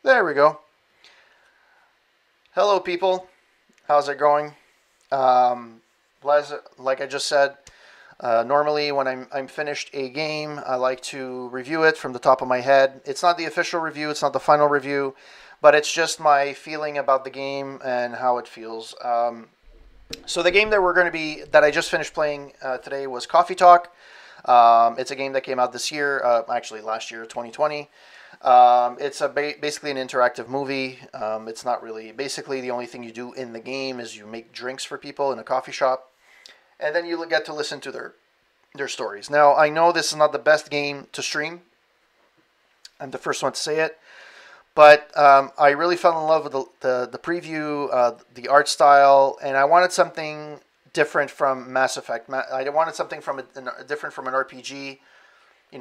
There we go. Hello, people. How's it going? Um, like I just said, normally when I'm finished a game, I like to review it from the top of my head. It's not the official review. It's not the final review, but it's just my feeling about the game and how it feels. So the game that I just finished playing today was Coffee Talk. It's a game that came out this year, actually last year, 2020. It's basically an interactive movie. It's not really. Basically, the only thing you do in the game is you make drinks for people in a coffee shop, and then you get to listen to their stories. Now, I know this is not the best game to stream. I'm the first one to say it, but I really fell in love with the preview, the art style, and I wanted something different from Mass Effect. I wanted something from different from an RPG,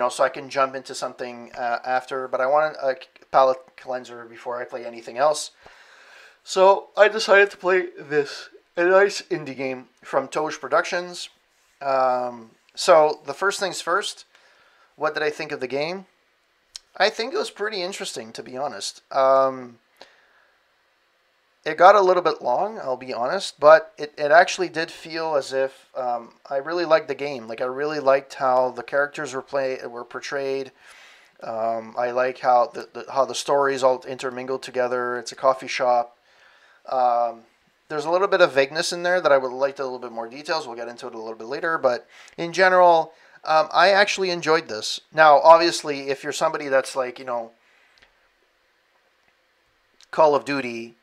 so I can jump into something after. But I wanted a palate cleanser before I play anything else. So I decided to play this a nice indie game from Toge Productions. So the first things first, what did I think of the game? I think it was pretty interesting, to be honest. It got a little bit long, I'll be honest, but it actually did feel as if I really liked the game. Like I really liked how the characters were portrayed. I like how the stories all intermingled together. It's a coffee shop. Um, there's a little bit of vagueness in there that I would like a little bit more details. We'll get into it a little bit later, but in general, I actually enjoyed this. Now, obviously, if you're somebody that's like Call of Duty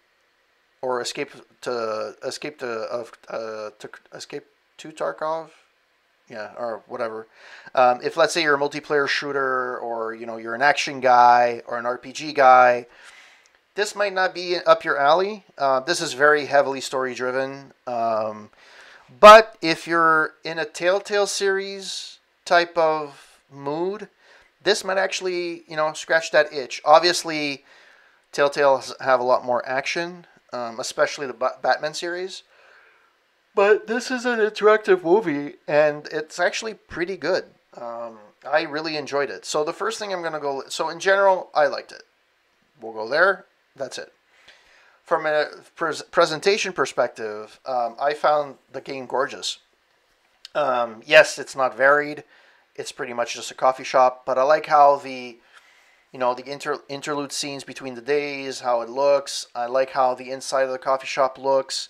or escape to Tarkov, yeah, or whatever. If let's say you're a multiplayer shooter or you're an action guy or an RPG guy, this might not be up your alley. This is very heavily story driven. But if you're in a Telltale series type of mood, this might actually scratch that itch. Obviously, Telltale have a lot more action, especially the Batman series. But this is an interactive movie, and it's actually pretty good. I really enjoyed it. So the first thing I'm gonna go. So in general, I liked it. We'll go there. That's it. From a presentation perspective, I found the game gorgeous. Yes, it's not varied. It's pretty much just a coffee shop, but I like how the interlude scenes between the days, how it looks. I like how the inside of the coffee shop looks.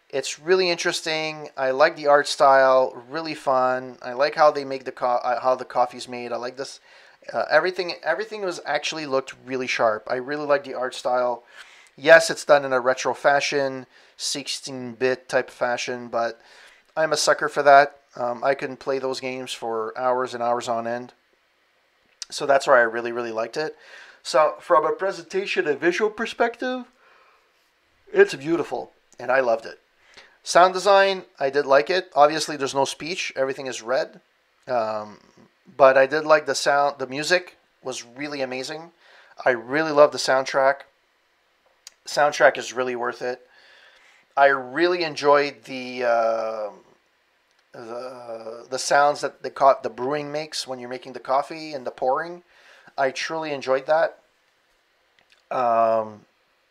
It's really interesting. I like the art style, really fun. I like how they make how the coffee's made. I like this. Everything was actually looked really sharp. I really like the art style. Yes, it's done in a retro fashion, 16-bit type of fashion, but I'm a sucker for that. I can play those games for hours and hours on end. So that's why I really, really liked it. So from a presentation and visual perspective, it's beautiful, and I loved it. Sound design, I did like it. Obviously, there's no speech; everything is red. Um, but I did like the sound. The music was really amazing. I really love the soundtrack. Soundtrack is really worth it. I really enjoyed the sounds that the brewing makes when you're making the coffee and the pouring. I truly enjoyed that. Um,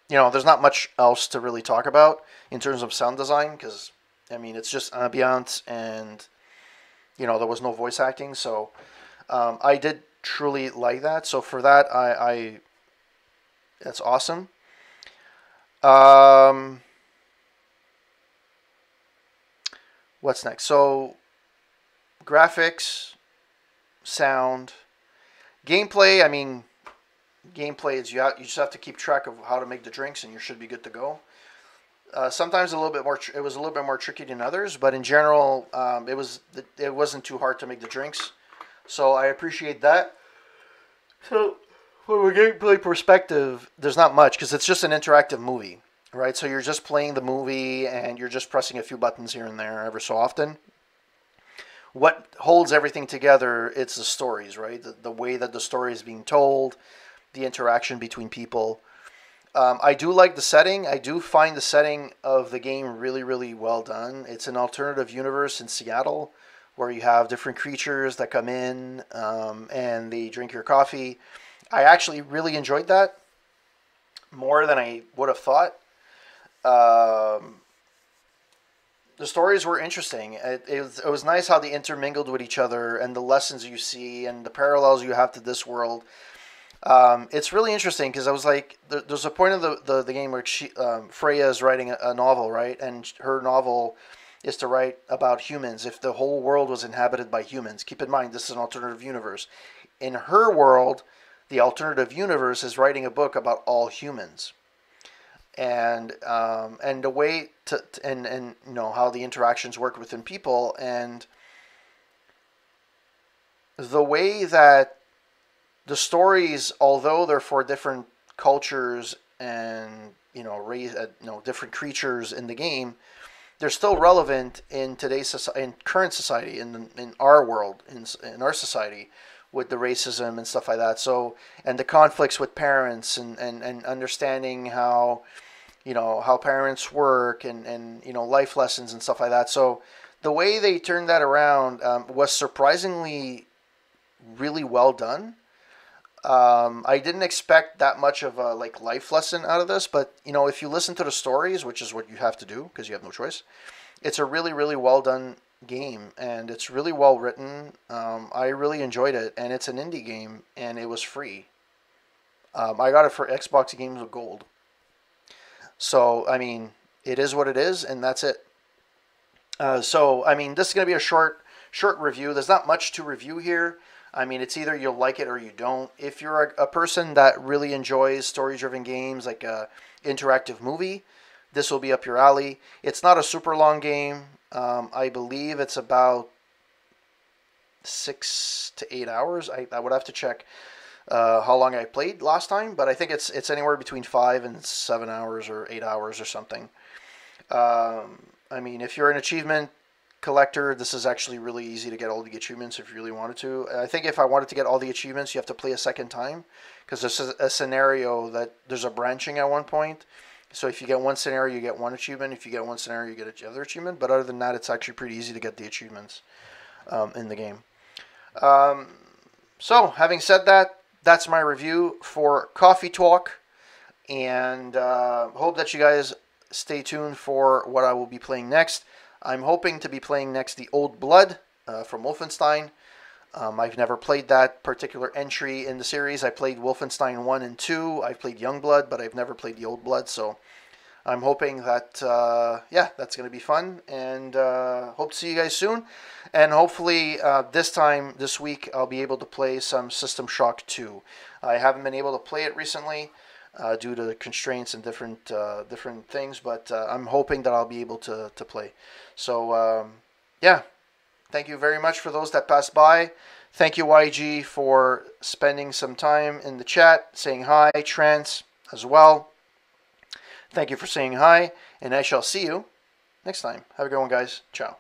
there's not much else to really talk about in terms of sound design because I mean it's just ambient and there was no voice acting, so I did truly like that. So for that, I that's awesome. Um, what's next? So graphics, sound, gameplay. I mean, gameplay is you just have to keep track of how to make the drinks, and you should be good to go. Sometimes a little bit more. It was a little bit more tricky than others, but in general, it wasn't too hard to make the drinks. So I appreciate that. So from a gameplay perspective, there's not much because it's just an interactive movie, right? So you're just playing the movie and you're just pressing a few buttons here and there ever so often. What holds everything together? It's the stories, right? The way that the story is being told, the interaction between people. I do like the setting. I do find the setting of the game really, really well done. It's an alternative universe in Seattle where you have different creatures that come in and they drink your coffee. I actually really enjoyed that. more than I would have thought. Um, the stories were interesting. It was nice how they intermingled with each other and the lessons you see and the parallels you have to this world. It's really interesting because I was like, there's a point of the game where Freya is writing a novel, right? And her novel is to write about humans. If the whole world was inhabited by humans, keep in mind this is an alternative universe. In her world, the alternative universe is writing a book about all humans, and the way and you know how the interactions work within people, and the way that the stories, although they're for different cultures and raise different creatures in the game, they're still relevant in today's society, in current society, in our world, in our society, with the racism and stuff like that. So, and the conflicts with parents, and understanding how how parents work, and life lessons and stuff like that. So the way they turned that around was surprisingly really well done. I didn't expect that much of a life lesson out of this, but if you listen to the stories, which is what you have to do because you have no choice, it's a really really well done game, and it's really well written. I really enjoyed it, and it's an indie game, and it was free. I got it for Xbox Games with Gold. So I mean, it is what it is, and that's it. So I mean, this is gonna be a short review. There's not much to review here. I mean, it's either you'll like it or you don't. If you're a person that really enjoys story-driven games, like a interactive movie, this will be up your alley. It's not a super long game. I believe it's about 6 to 8 hours. I would have to check how long I played last time, but I think it's anywhere between 5 and 7 hours or 8 hours or something. I mean, if you're an achievement collector, this is actually really easy to get all the achievements if you really wanted to. I think if I wanted to get all the achievements, you have to play a second time because there's a scenario that there's a branching at one point. So if you get one scenario, you get one achievement. If you get one scenario, you get another achievement. But other than that, it's actually pretty easy to get the achievements in the game. Um, so having said that, that's my review for Coffee Talk, and hope that you guys stay tuned for what I will be playing next. I'm hoping to be playing next the Old Blood from Wolfenstein. I've never played that particular entry in the series. I played Wolfenstein 1 and 2. I've played Youngblood, but I've never played the Old Blood. So I'm hoping that, yeah, that's going to be fun. And hope to see you guys soon. And hopefully this week, I'll be able to play some System Shock 2. I haven't been able to play it recently due to the constraints and different things. But I'm hoping that I'll be able to play. So, yeah. Thank you very much for those that passed by. Thank you, YG, for spending some time in the chat, saying hi. Trance as well. Thank you for saying hi, and I shall see you next time. Have a good one, guys. Ciao.